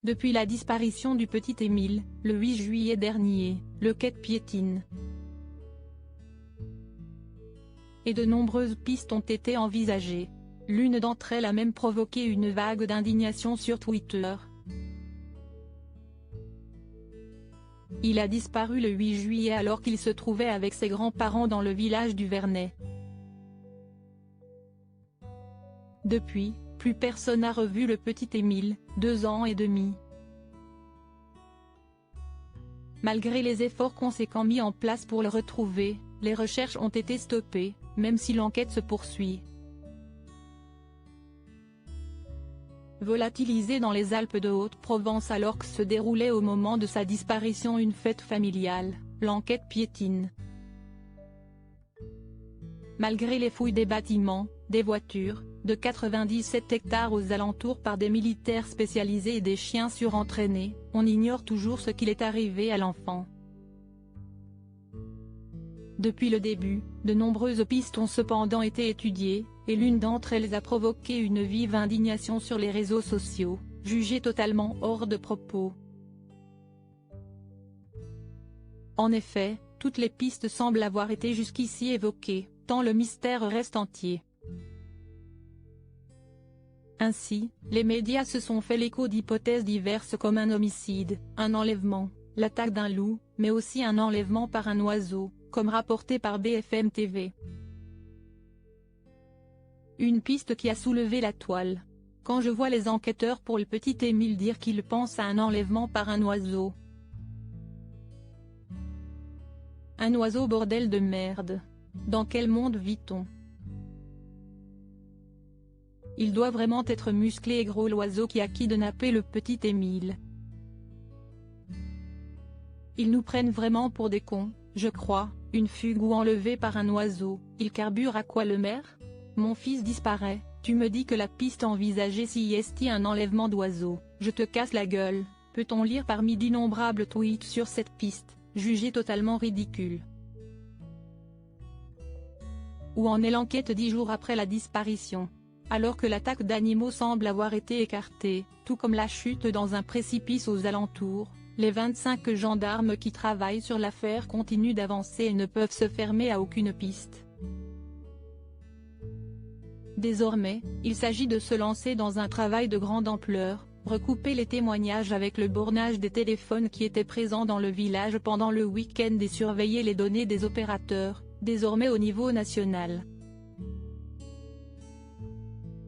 Depuis la disparition du petit Émile, le 8 juillet dernier, l'enquête piétine. Et de nombreuses pistes ont été envisagées. L'une d'entre elles a même provoqué une vague d'indignation sur Twitter. Il a disparu le 8 juillet alors qu'il se trouvait avec ses grands-parents dans le village du Vernet. Depuis, plus personne n'a revu le petit Émile, 2 ans et demi. Malgré les efforts conséquents mis en place pour le retrouver, les recherches ont été stoppées, même si l'enquête se poursuit. Volatilisé dans les Alpes de Haute-Provence alors que se déroulait au moment de sa disparition une fête familiale, l'enquête piétine. Malgré les fouilles des bâtiments, des voitures, de 97 hectares aux alentours par des militaires spécialisés et des chiens surentraînés, on ignore toujours ce qu'il est arrivé à l'enfant. Depuis le début, de nombreuses pistes ont cependant été étudiées, et l'une d'entre elles a provoqué une vive indignation sur les réseaux sociaux, jugée totalement hors de propos. En effet, toutes les pistes semblent avoir été jusqu'ici évoquées, tant le mystère reste entier. Ainsi, les médias se sont fait l'écho d'hypothèses diverses comme un homicide, un enlèvement, l'attaque d'un loup, mais aussi un enlèvement par un oiseau, comme rapporté par BFM TV. Une piste qui a soulevé la toile. Quand je vois les enquêteurs pour le petit Émile dire qu'ils pensent à un enlèvement par un oiseau. Un oiseau bordel de merde. Dans quel monde vit-on? Il doit vraiment être musclé et gros l'oiseau qui a kidnappé le petit Émile. Ils nous prennent vraiment pour des cons, je crois, une fugue ou enlevée par un oiseau, il carbure à quoi le maire? Mon fils disparaît, tu me dis que la piste envisagée si est un enlèvement d'oiseau, je te casse la gueule, peut-on lire parmi d'innombrables tweets sur cette piste, jugée totalement ridicule. Où en est l'enquête 10 jours après la disparition? Alors que l'attaque d'animaux semble avoir été écartée, tout comme la chute dans un précipice aux alentours, les 25 gendarmes qui travaillent sur l'affaire continuent d'avancer et ne peuvent se fermer à aucune piste. Désormais, il s'agit de se lancer dans un travail de grande ampleur, recouper les témoignages avec le bornage des téléphones qui étaient présents dans le village pendant le week-end et surveiller les données des opérateurs, désormais au niveau national.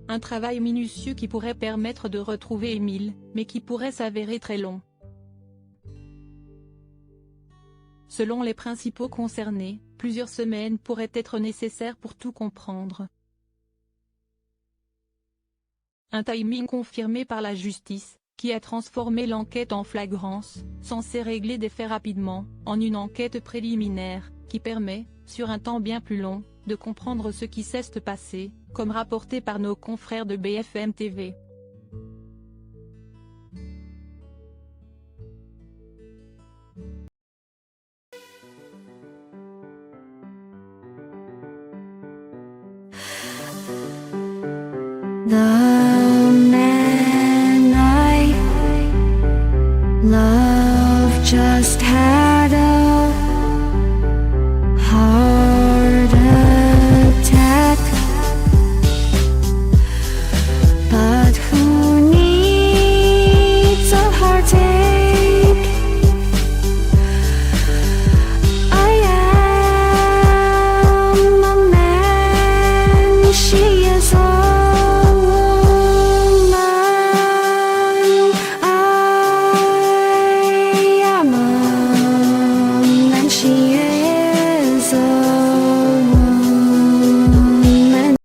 Un travail minutieux qui pourrait permettre de retrouver Émile, mais qui pourrait s'avérer très long. Selon les principaux concernés, plusieurs semaines pourraient être nécessaires pour tout comprendre. Un timing confirmé par la justice, qui a transformé l'enquête en flagrance, censée régler des faits rapidement, en une enquête préliminaire, qui permet, sur un temps bien plus long, de comprendre ce qui s'est passé, comme rapporté par nos confrères de BFM TV. 나